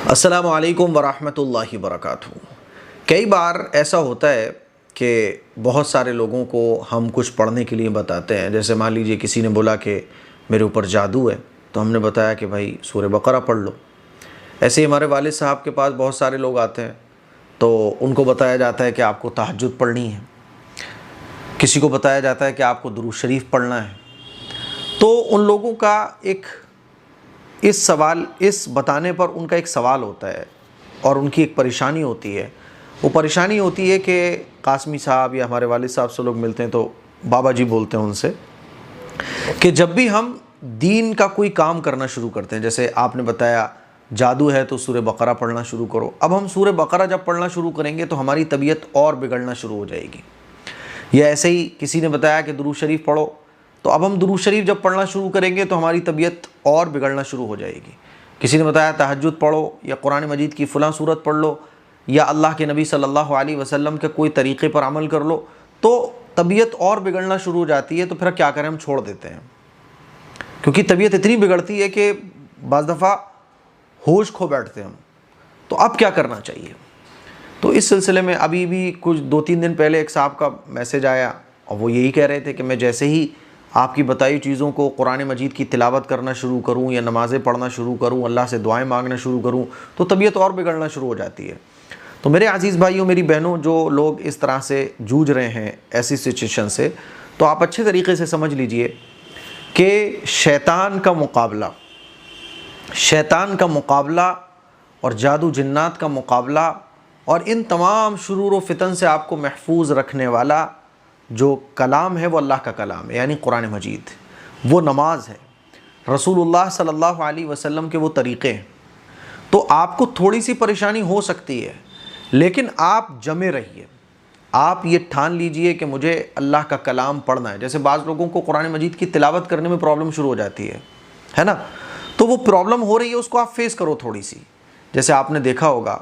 السلام علیکم ورحمۃ اللہ وبرکاتہ۔ کئی بار ایسا ہوتا ہے کہ بہت سارے لوگوں کو ہم کچھ پڑھنے کے لیے بتاتے ہیں، جیسے مان لیجئے کسی نے بولا کہ میرے اوپر جادو ہے، تو ہم نے بتایا کہ بھائی سورہ بقرہ پڑھ لو۔ ایسے ہی ہمارے والد صاحب کے پاس بہت سارے لوگ آتے ہیں تو ان کو بتایا جاتا ہے کہ آپ کو تہجد پڑھنی ہے، کسی کو بتایا جاتا ہے کہ آپ کو درود شریف پڑھنا ہے۔ تو ان لوگوں کا اس بتانے پر ان کا ایک سوال ہوتا ہے اور ان کی ایک پریشانی ہوتی ہے۔ وہ پریشانی ہوتی ہے کہ قاسمی صاحب یا ہمارے والد صاحب سے لوگ ملتے ہیں تو بابا جی بولتے ہیں ان سے کہ جب بھی ہم دین کا کوئی کام کرنا شروع کرتے ہیں، جیسے آپ نے بتایا جادو ہے تو سورہ بقرہ پڑھنا شروع کرو، اب ہم سورہ بقرہ جب پڑھنا شروع کریں گے تو ہماری طبیعت اور بگڑنا شروع ہو جائے گی۔ یا ایسے ہی کسی نے بتایا کہ درود شریف پڑھو، تو اب ہم درود شریف جب پڑھنا شروع کریں گے تو ہماری طبیعت اور بگڑنا شروع ہو جائے گی۔ کسی نے بتایا تہجد پڑھو یا قرآن مجید کی فلاں صورت پڑھ لو یا اللہ کے نبی صلی اللہ علیہ وسلم کے کوئی طریقے پر عمل کر لو، تو طبیعت اور بگڑنا شروع ہو جاتی ہے۔ تو پھر کیا کریں، ہم چھوڑ دیتے ہیں، کیونکہ طبیعت اتنی بگڑتی ہے کہ بعض دفعہ ہوش کھو بیٹھتے ہیں ہم۔ تو اب کیا کرنا چاہیے؟ تو اس سلسلے میں ابھی بھی کچھ 2-3 دن پہلے ایک صاحب کا میسج آیا اور وہ یہی کہہ رہے تھے کہ میں جیسے ہی آپ کی بتائی چیزوں کو قرآن مجید کی تلاوت کرنا شروع کروں یا نمازیں پڑھنا شروع کروں، اللہ سے دعائیں مانگنا شروع کروں، تو طبیعت اور بگڑنا شروع ہو جاتی ہے۔ تو میرے عزیز بھائیوں، میری بہنوں، جو لوگ اس طرح سے جوجھ رہے ہیں ایسی سچویشن سے، تو آپ اچھے طریقے سے سمجھ لیجئے کہ شیطان کا مقابلہ اور جادو جنات کا مقابلہ اور ان تمام شرور و فتن سے آپ کو محفوظ رکھنے والا جو کلام ہے وہ اللہ کا کلام ہے، یعنی قرآن مجید، وہ نماز ہے، رسول اللہ صلی اللہ علیہ وسلم کے وہ طریقے ہیں۔ تو آپ کو تھوڑی سی پریشانی ہو سکتی ہے، لیکن آپ جمے رہیے، آپ یہ ٹھان لیجئے کہ مجھے اللہ کا کلام پڑھنا ہے۔ جیسے بعض لوگوں کو قرآن مجید کی تلاوت کرنے میں پرابلم شروع ہو جاتی ہے نا، تو وہ پرابلم ہو رہی ہے، اس کو آپ فیس کرو تھوڑی سی۔ جیسے آپ نے دیکھا ہوگا،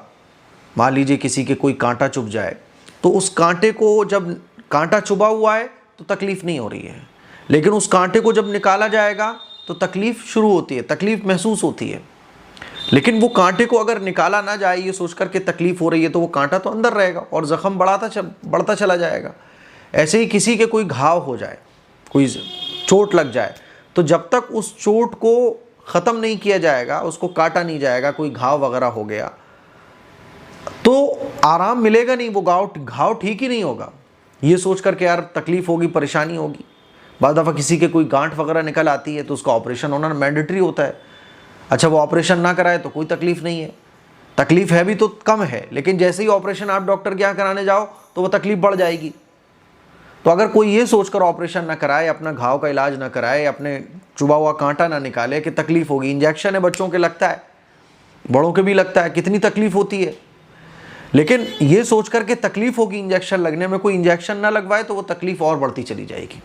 مان لیجئے کسی کے کوئی کانٹا چبھ جائے تو اس کانٹے کو، جب کانٹا چبھا ہوا ہے تو تکلیف نہیں ہو رہی ہے، لیکن اس کانٹے کو جب نکالا جائے گا تو تکلیف شروع ہوتی ہے، تکلیف محسوس ہوتی ہے۔ لیکن وہ کانٹے کو اگر نکالا نہ جائے یہ سوچ کر کہ تکلیف ہو رہی ہے، تو وہ کانٹا تو اندر رہے گا اور زخم بڑھتا چلا جائے گا۔ ایسے ہی کسی کے کوئی گھاؤ ہو جائے، کوئی چوٹ لگ جائے، تو جب تک اس چوٹ کو ختم نہیں کیا جائے گا، اس کو کاٹا نہیں جائے گا، کوئی گھاؤ وغیرہ ہو گیا تو آرام ملے گا نہیں، وہ گھاؤ ٹھیک ہی نہیں ہوگا، یہ سوچ کر کہ یار تکلیف ہوگی، پریشانی ہوگی۔ بعض دفعہ کسی کے کوئی گانٹھ وغیرہ نکل آتی ہے تو اس کا آپریشن ہونا مینڈیٹری ہوتا ہے۔ اچھا، وہ آپریشن نہ کرائے تو کوئی تکلیف نہیں ہے، تکلیف ہے بھی تو کم ہے، لیکن جیسے ہی آپریشن آپ ڈاکٹر کے یہاں کرانے جاؤ تو وہ تکلیف بڑھ جائے گی۔ تو اگر کوئی یہ سوچ کر آپریشن نہ کرائے، اپنا گھاؤ کا علاج نہ کرائے، اپنے چبھا ہوا کانٹا نہ نکالے کہ تکلیف ہوگی، انجیکشن ہے بچوں کے لگتا ہے، بڑوں کے بھی لگتا ہے، کتنی تکلیف ہوتی ہے، لیکن یہ سوچ کر کہ تکلیف ہوگی انجیکشن لگنے میں، کوئی انجیکشن نہ لگوائے تو وہ تکلیف اور بڑھتی چلی جائے گی،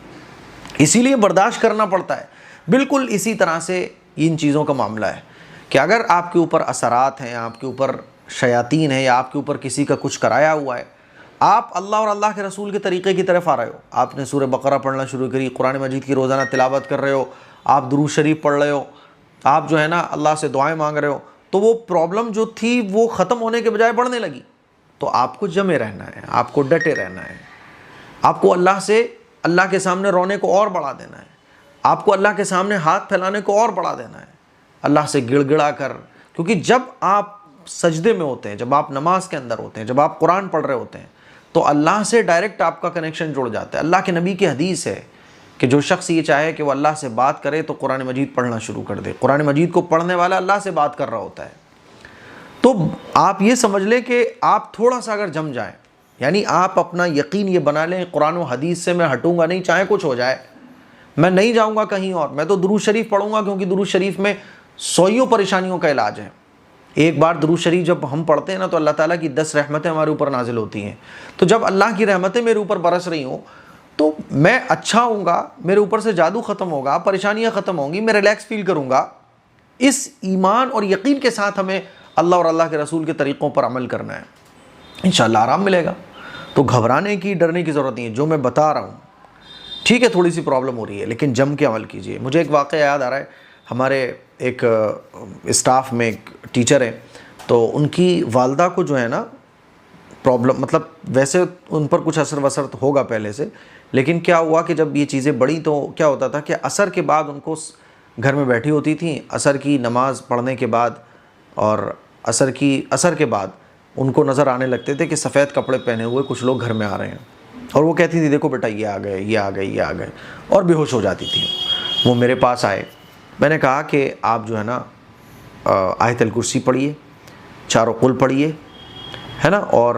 اسی لیے برداشت کرنا پڑتا ہے۔ بالکل اسی طرح سے ان چیزوں کا معاملہ ہے کہ اگر آپ کے اوپر اثرات ہیں، آپ کے اوپر شیاطین ہیں، یا آپ کے اوپر کسی کا کچھ کرایا ہوا ہے، آپ اللہ اور اللہ کے رسول کے طریقے کی طرف آ رہے ہو، آپ نے سورہ بقرہ پڑھنا شروع کری، قرآن مجید کی روزانہ تلاوت کر رہے ہو، آپ درود شریف پڑھ رہے ہو، آپ جو ہے نا اللہ سے دعائیں مانگ رہے ہو، تو وہ پرابلم جو تھی وہ ختم ہونے کے بجائے بڑھنے لگی۔ تو آپ کو جمے رہنا ہے، آپ کو ڈٹے رہنا ہے، آپ کو اللہ کے سامنے رونے کو اور بڑھا دینا ہے، آپ کو اللہ کے سامنے ہاتھ پھیلانے کو اور بڑھا دینا ہے، اللہ سے گڑ گڑا کر، کیونکہ جب آپ سجدے میں ہوتے ہیں، جب آپ نماز کے اندر ہوتے ہیں، جب آپ قرآن پڑھ رہے ہوتے ہیں، تو اللہ سے ڈائریکٹ آپ کا کنیکشن جڑ جاتا ہے۔ اللہ کے نبی کی حدیث ہے کہ جو شخص یہ چاہے کہ وہ اللہ سے بات کرے تو قرآن مجید پڑھنا شروع کر دے۔ قرآن مجید کو پڑھنے والا اللہ سے بات کر رہا ہوتا ہے۔ تو آپ یہ سمجھ لیں کہ آپ تھوڑا سا اگر جم جائیں، یعنی آپ اپنا یقین یہ بنا لیں قرآن و حدیث سے میں ہٹوں گا نہیں، چاہے کچھ ہو جائے، میں نہیں جاؤں گا کہیں اور، میں تو درود شریف پڑھوں گا، کیونکہ درود شریف میں سوئیوں پریشانیوں کا علاج ہے۔ ایک بار درود شریف جب ہم پڑھتے ہیں نا تو اللہ تعالیٰ کی 10 رحمتیں ہمارے اوپر نازل ہوتی ہیں۔ تو جب اللہ کی رحمتیں میرے اوپر برس رہی ہوں تو میں اچھا ہوں گا، میرے اوپر سے جادو ختم ہوگا، پریشانیاں ختم ہوں گی، میں ریلیکس فیل کروں گا۔ اس ایمان اور یقین کے ساتھ ہمیں اللہ اور اللہ کے رسول کے طریقوں پر عمل کرنا ہے، انشاءاللہ آرام ملے گا۔ تو گھبرانے کی، ڈرنے کی ضرورت نہیں ہے، جو میں بتا رہا ہوں ٹھیک ہے، تھوڑی سی پرابلم ہو رہی ہے لیکن جم کے عمل کیجئے۔ مجھے ایک واقعہ یاد آ رہا ہے، ہمارے ایک اسٹاف میں ایک ٹیچر ہے، تو ان کی والدہ کو جو ہے نا پرابلم، مطلب ویسے ان پر کچھ اثر وثر تو ہوگا پہلے سے، لیکن کیا ہوا کہ جب یہ چیزیں بڑھیں تو کیا ہوتا تھا کہ عصر کے بعد ان کو گھر میں بیٹھی ہوتی تھیں، عصر کی نماز پڑھنے کے بعد اور عصر کے بعد ان کو نظر آنے لگتے تھے کہ سفید کپڑے پہنے ہوئے کچھ لوگ گھر میں آ رہے ہیں، اور وہ کہتی تھی دیکھو بیٹا یہ آ گئے یہ آ گئے یہ آ گئے، اور بے ہوش ہو جاتی تھی۔ وہ میرے پاس آئے، میں نے کہا کہ آپ جو ہے نا آیت الکرسی پڑھیے، چاروں قل پڑھیے، ہے نا، اور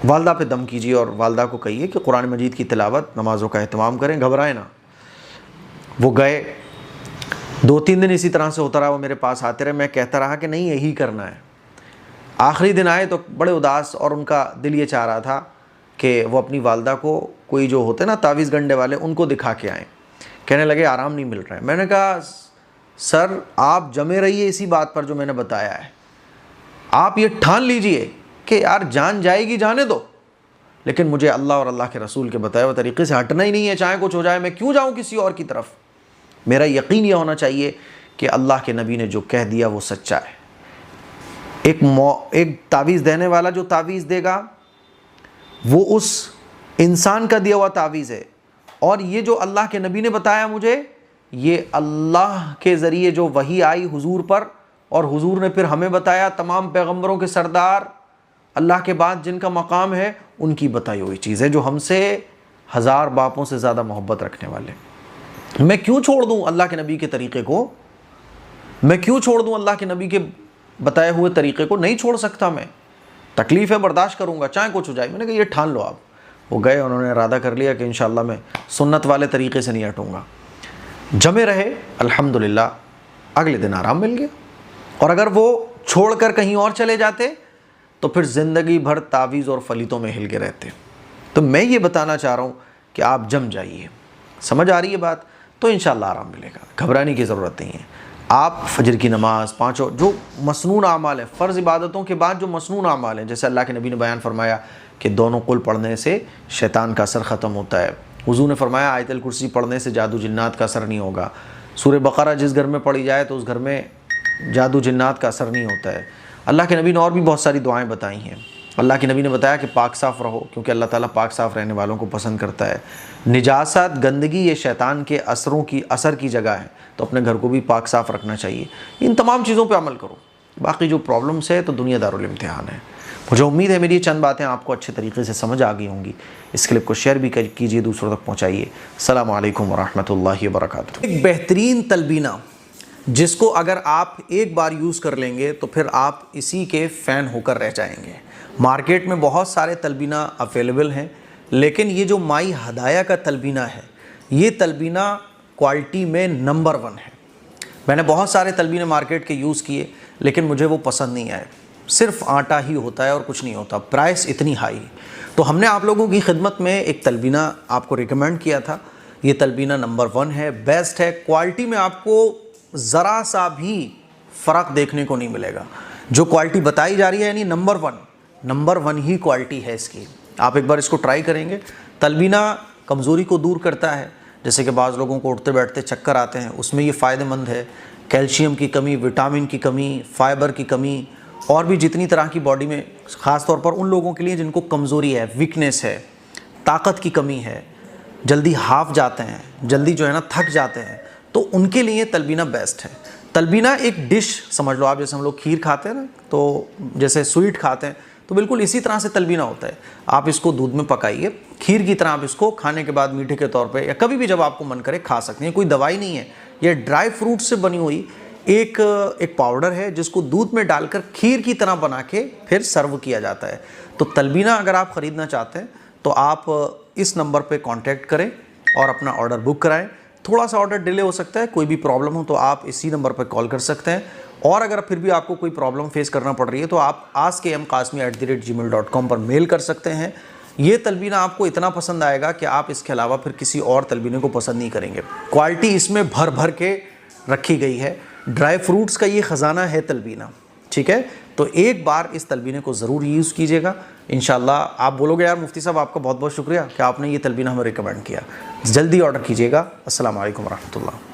والدہ پہ دم کیجیے اور والدہ کو کہیے کہ قرآن مجید کی تلاوت نمازوں کا اہتمام کریں، گھبرائیں نا۔ وہ گئے، 2-3 دن اسی طرح سے ہوتا رہا، وہ میرے پاس آتے رہے، میں کہتا رہا کہ نہیں یہی کرنا ہے۔ آخری دن آئے تو بڑے اداس، اور ان کا دل یہ چاہ رہا تھا کہ وہ اپنی والدہ کو کوئی جو ہوتے نا تعویذ گنڈے والے ان کو دکھا کے آئیں۔ کہنے لگے آرام نہیں مل رہا ہے۔ میں نے کہا سر آپ جمے رہیے اسی بات پر جو میں نے بتایا ہے، آپ یہ ٹھان لیجئے کہ یار جان جائے گی جانے دو، لیکن مجھے اللہ اور اللہ کے رسول کے بتائے ہوئے طریقے سے ہٹنا ہی نہیں ہے، چاہے کچھ ہو جائے، میں کیوں جاؤں کسی اور کی طرف۔ میرا یقین یہ ہونا چاہیے کہ اللہ کے نبی نے جو کہہ دیا وہ سچا ہے۔ ایک تعویذ دینے والا جو تعویذ دے گا وہ اس انسان کا دیا ہوا تعویذ ہے، اور یہ جو اللہ کے نبی نے بتایا مجھے، یہ اللہ کے ذریعے جو وحی آئی حضور پر، اور حضور نے پھر ہمیں بتایا، تمام پیغمبروں کے سردار اللہ کے بعد جن کا مقام ہے ان کی بتائی ہوئی چیز ہے، جو ہم سے 1000 باپوں سے زیادہ محبت رکھنے والے۔ میں کیوں چھوڑ دوں اللہ کے نبی کے طریقے کو؟ میں کیوں چھوڑ دوں اللہ کے نبی کے بتائے ہوئے طریقے کو؟ نہیں چھوڑ سکتا میں، تکلیف ہے برداشت کروں گا چاہے کچھ ہو جائے۔ میں نے کہا یہ ٹھان لو آپ۔ وہ گئے، انہوں نے ارادہ کر لیا کہ انشاءاللہ میں سنت والے طریقے سے نہیں ہٹوں گا۔ جمے رہے، الحمدللہ اگلے دن آرام مل گیا، اور اگر وہ چھوڑ کر کہیں اور چلے جاتے تو پھر زندگی بھر تعویذ اور فلیتوں میں ہل کے رہتے۔ تو میں یہ بتانا چاہ رہا ہوں کہ آپ جم جائیے، سمجھ آ رہی ہے بات؟ تو انشاءاللہ آرام ملے گا، گھبرانے کی ضرورت نہیں ہے۔ آپ فجر کی نماز، 5 جو مسنون اعمال ہیں، فرض عبادتوں کے بعد جو مسنون اعمال ہیں، جیسے اللہ کے نبی نے بیان فرمایا کہ دونوں قل پڑھنے سے شیطان کا اثر ختم ہوتا ہے، حضور نے فرمایا آیت الکرسی پڑھنے سے جادو جنات کا اثر نہیں ہوگا، سورہ بقرہ جس گھر میں پڑھی جائے تو اس گھر میں جادو جنات کا اثر نہیں ہوتا ہے۔ اللہ کے نبی نے اور بھی بہت ساری دعائیں بتائی ہیں۔ اللہ کے نبی نے بتایا کہ پاک صاف رہو، کیونکہ اللہ تعالیٰ پاک صاف رہنے والوں کو پسند کرتا ہے۔ نجاست، گندگی، یہ شیطان کے اثر کی جگہ ہے، تو اپنے گھر کو بھی پاک صاف رکھنا چاہیے۔ ان تمام چیزوں پہ عمل کرو، باقی جو پرابلمس ہے تو دنیا دارالامتحان ہے۔ مجھے امید ہے میری یہ چند باتیں آپ کو اچھے طریقے سے سمجھ آ گئی ہوں گی۔ اس کلپ کو شیئر بھی کیجیے، دوسروں تک پہنچائیے۔ السلام علیکم ورحمۃ اللہ وبرکاتہ۔ ایک بہترین تلبینہ جس کو اگر آپ ایک بار یوز کر لیں گے تو پھر آپ اسی کے فین ہو کر رہ جائیں گے۔ مارکیٹ میں بہت سارے تلبینہ اویلیبل ہیں، لیکن یہ جو مائی ہدایہ کا تلبینہ ہے، یہ تلبینہ کوالٹی میں نمبر 1 ہے۔ میں نے بہت سارے تلبینے مارکیٹ کے یوز کیے، لیکن مجھے وہ پسند نہیں آئے۔ صرف آٹا ہی ہوتا ہے اور کچھ نہیں ہوتا، پرائس اتنی ہائی۔ تو ہم نے آپ لوگوں کی خدمت میں ایک تلبینہ آپ کو ریکمینڈ کیا تھا۔ یہ تلبینہ نمبر 1 ہے، بیسٹ ہے، کوالٹی میں آپ کو ذرا سا بھی فرق دیکھنے کو نہیں ملے گا۔ جو کوالٹی بتائی جا رہی ہے یعنی نمبر 1 ہی کوالٹی ہے اس کی۔ آپ ایک بار اس کو ٹرائی کریں گے۔ تلبینہ کمزوری کو دور کرتا ہے، جیسے کہ بعض لوگوں کو اٹھتے بیٹھتے چکر آتے ہیں، اس میں یہ فائدہ مند ہے۔ کیلشیم کی کمی، وٹامن کی کمی، فائبر کی کمی، اور بھی جتنی طرح کی باڈی میں، خاص طور پر ان لوگوں کے لیے جن کو کمزوری ہے، ویکنیس ہے، طاقت کی کمی ہے، جلدی ہاف جاتے ہیں، جلدی جو ہے نا تھک جاتے ہیں، تو ان کے لیے تلبینہ بیسٹ ہے۔ تلبینہ ایک ڈش سمجھ لو آپ، جیسے ہم لوگ کھیر کھاتے ہیں نا، تو جیسے سویٹ کھاتے ہیں، تو بالکل اسی طرح سے تلبینہ ہوتا ہے۔ آپ اس کو دودھ میں پکائیے، کھیر کی طرح آپ اس کو کھانے کے بعد میٹھے کے طور پہ یا کبھی بھی جب آپ کو من کرے کھا سکتے ہیں۔ کوئی دوائی نہیں ہے، یہ ڈرائی فروٹ سے بنی ہوئی ایک پاؤڈر ہے جس کو دودھ میں ڈال کر کھیر کی طرح بنا کے پھر سرو کیا جاتا ہے۔ تو تلبینہ اگر آپ خریدنا چاہتے ہیں تو آپ اس نمبر پہ کانٹیکٹ کریں اور اپنا آرڈر بک کرائیں۔ تھوڑا سا آرڈر ڈیلے ہو سکتا ہے، کوئی بھی پرابلم ہو تو آپ اسی نمبر پہ کال کر سکتے ہیں، اور اگر پھر بھی آپ کو کوئی پرابلم فیس کرنا پڑ رہی ہے تو آپ askmqasmi@gmail.com پر میل کر سکتے ہیں۔ یہ تلبینہ آپ کو اتنا پسند آئے گا کہ آپ اس کے علاوہ پھر کسی اور تلبینے کو پسند نہیں کریں گے۔ کوالٹی اس میں بھر بھر کے رکھی گئی ہے، ڈرائی فروٹس کا یہ خزانہ ہے تلبینہ، ٹھیک ہے؟ تو ایک بار اس تلبینے کو ضرور یوز کیجیے گا، انشاءاللہ آپ بولو گے یار مفتی صاحب آپ کا بہت بہت شکریہ کہ آپ نے یہ تلبینہ ہمیں ریکمینڈ کیا۔ جلدی آرڈر کیجیے گا۔ السلام علیکم ورحمۃ اللہ۔